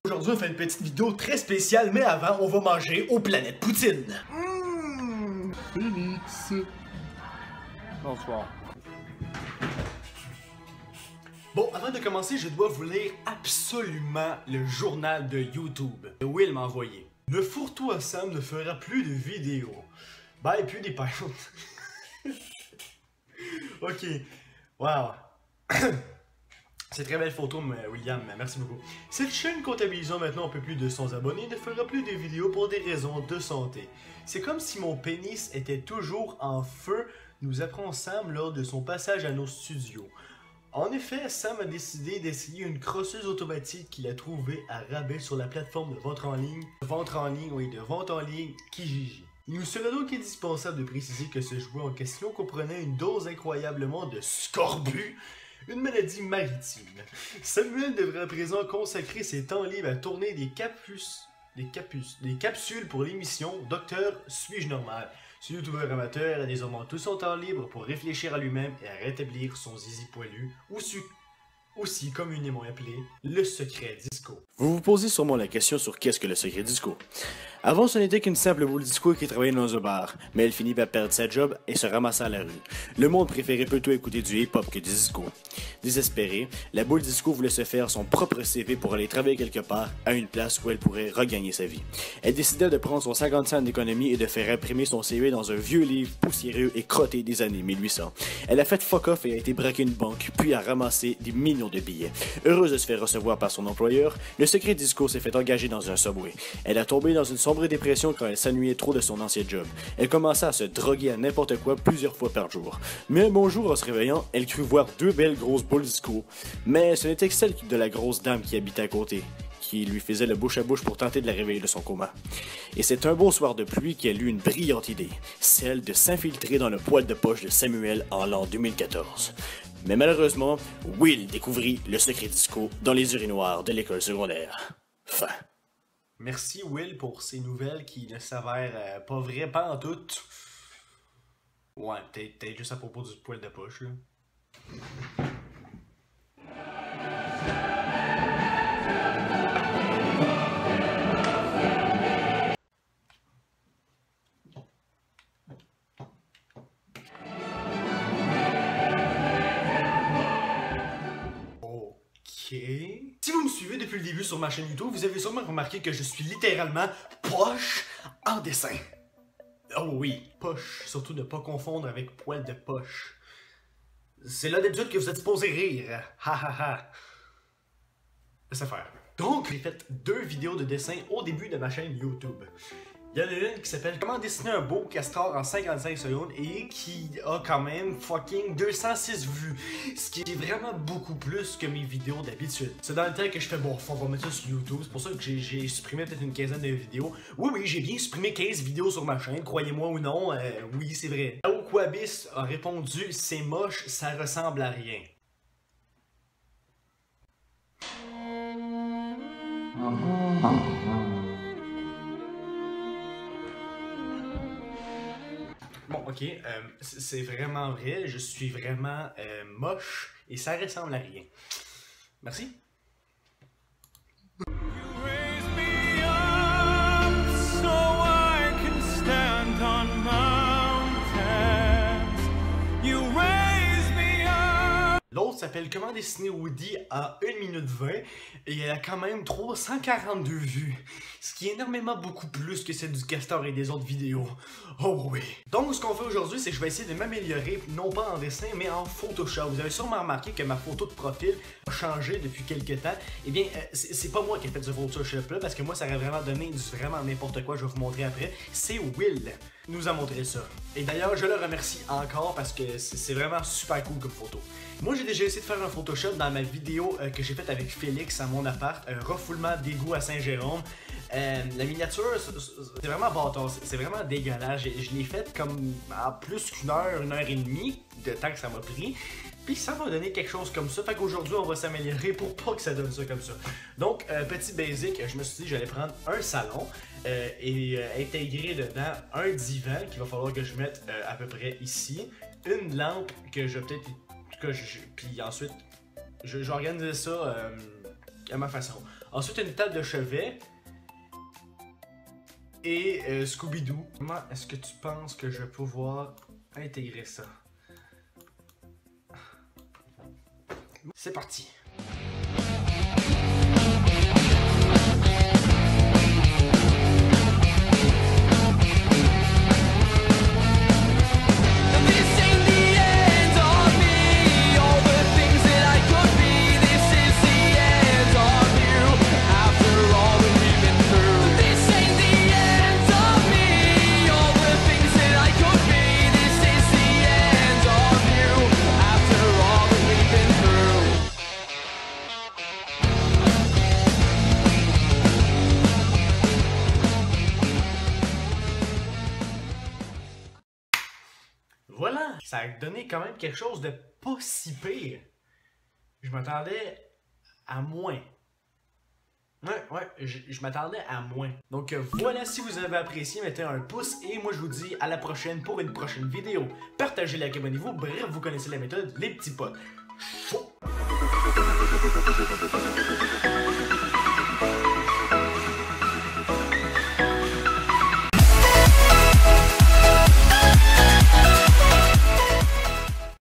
Aujourd'hui, on fait une petite vidéo très spéciale, mais avant, on va manger aux planètes Poutine. Félix. Bonsoir. Bon, avant de commencer, je dois vous lire absolument le journal de YouTube que Will m'a envoyé. Le fourre-tout à Sam ne fera plus de vidéos. Ben, et puis des pages. Ok. Wow. C'est très belle photo, William, merci beaucoup. Cette chaîne comptabilisant maintenant un peu plus de 100 abonnés ne fera plus de vidéos pour des raisons de santé. C'est comme si mon pénis était toujours en feu, nous apprend Sam lors de son passage à nos studios. En effet, Sam a décidé d'essayer une crosseuse automatique qu'il a trouvée à rabais sur la plateforme de vente en ligne, Kijiji. Il nous serait donc indispensable de préciser que ce jouet en question comprenait une dose incroyablement de scorbut, une maladie maritime. Samuel devrait à présent consacrer ses temps libres à tourner des capsules pour l'émission Docteur Suis-je normal? Ce youtubeur amateur a désormais tout son temps libre pour réfléchir à lui-même et à rétablir son zizi poilu, aussi communément appelé le secret disco. Vous vous posez sûrement la question sur qu'est-ce que le secret disco. Avant, ce n'était qu'une simple boule disco qui travaillait dans un bar, mais elle finit par perdre sa job et se ramassa à la rue. Le monde préférait plutôt écouter du hip-hop que du disco. Désespérée, la boule disco voulait se faire son propre CV pour aller travailler quelque part à une place où elle pourrait regagner sa vie. Elle décida de prendre son 50 cents d'économie et de faire imprimer son CV dans un vieux livre poussiéreux et crotté des années 1800. Elle a fait fuck off et a été braquer une banque, puis a ramassé des millions de billets. Heureuse de se faire recevoir par son employeur, le secret disco s'est fait engager dans un subway. Elle a tombé dans une sombre dépression quand elle s'ennuyait trop de son ancien job. Elle commença à se droguer à n'importe quoi plusieurs fois par jour. Mais un bon jour, en se réveillant, elle crut voir deux belles grosses boules disco. Mais ce n'était que celle de la grosse dame qui habitait à côté, qui lui faisait le bouche à bouche pour tenter de la réveiller de son coma. Et c'est un beau soir de pluie qu'elle eut une brillante idée, celle de s'infiltrer dans le poêle de poche de Samuel en l'an 2014. Mais malheureusement, Will découvrit le secret disco dans les urinoirs de l'école secondaire. Fin. Merci Will pour ces nouvelles qui ne s'avèrent pas vraies, pas en tout. Ouais, peut-être juste à propos du poil de poche, là. Si vous me suivez depuis le début sur ma chaîne YouTube, vous avez sûrement remarqué que je suis littéralement poche en dessin. Oh oui, poche, surtout ne pas confondre avec poil de poche. C'est là d'habitude que vous êtes supposé rire. Ha ha ha. Laisse faire. Donc, j'ai fait 2 vidéos de dessin au début de ma chaîne YouTube. Il y en a une qui s'appelle Comment dessiner un beau castor en 55 secondes et qui a quand même fucking 206 vues. Ce qui est vraiment beaucoup plus que mes vidéos d'habitude. C'est dans le temps que je fais bon, on va mettre ça sur YouTube. C'est pour ça que j'ai supprimé peut-être une quinzaine de vidéos. Oui, j'ai bien supprimé 15 vidéos sur ma chaîne, croyez-moi ou non. Oui, c'est vrai. Aoquabis a répondu c'est moche, ça ressemble à rien. Bon, ok, c'est vraiment vrai, je suis vraiment moche et ça ressemble à rien. Merci. L'autre s'appelle Comment dessiner Woody à 1 minute 20 et elle a quand même 342 vues. Ce qui est énormément beaucoup plus que celle du castor et des autres vidéos. Oh oui. Donc ce qu'on fait aujourd'hui, c'est que je vais essayer de m'améliorer, non pas en dessin, mais en Photoshop. Vous avez sûrement remarqué que ma photo de profil a changé depuis quelques temps. Eh bien, c'est pas moi qui ai fait ce Photoshop là, parce que moi ça aurait vraiment donné vraiment n'importe quoi, je vais vous montrer après. C'est Will nous a montré ça. Et d'ailleurs, je le remercie encore parce que c'est vraiment super cool comme photo. Moi, j'ai déjà essayé de faire un Photoshop dans ma vidéo que j'ai faite avec Félix à mon appart, un refoulement d'égout à Saint-Jérôme. La miniature, c'est vraiment bâtard, c'est vraiment dégueulasse. Je l'ai faite comme en plus qu'une heure et demie de temps que ça m'a pris. Puis ça m'a donné quelque chose comme ça. Fait qu'aujourd'hui, on va s'améliorer pour pas que ça donne ça comme ça. Donc, petit basic, je me suis dit que j'allais prendre un salon et intégrer dedans un divan qu'il va falloir que je mette à peu près ici. Une lampe que je vais peut-être... Puis ensuite, je vais organiser ça à ma façon. Ensuite, une table de chevet. Et Scooby-Doo. Comment est-ce que tu penses que je vais pouvoir intégrer ça? C'est parti. Voilà, ça a donné quand même quelque chose de pas si pire. Je m'attendais à moins. Ouais, je m'attendais à moins. Donc voilà, si vous avez apprécié, mettez un pouce et moi je vous dis à la prochaine pour une prochaine vidéo. Partagez, likez, abonnez-vous, bref, vous connaissez la méthode, les petits potes. Chaud!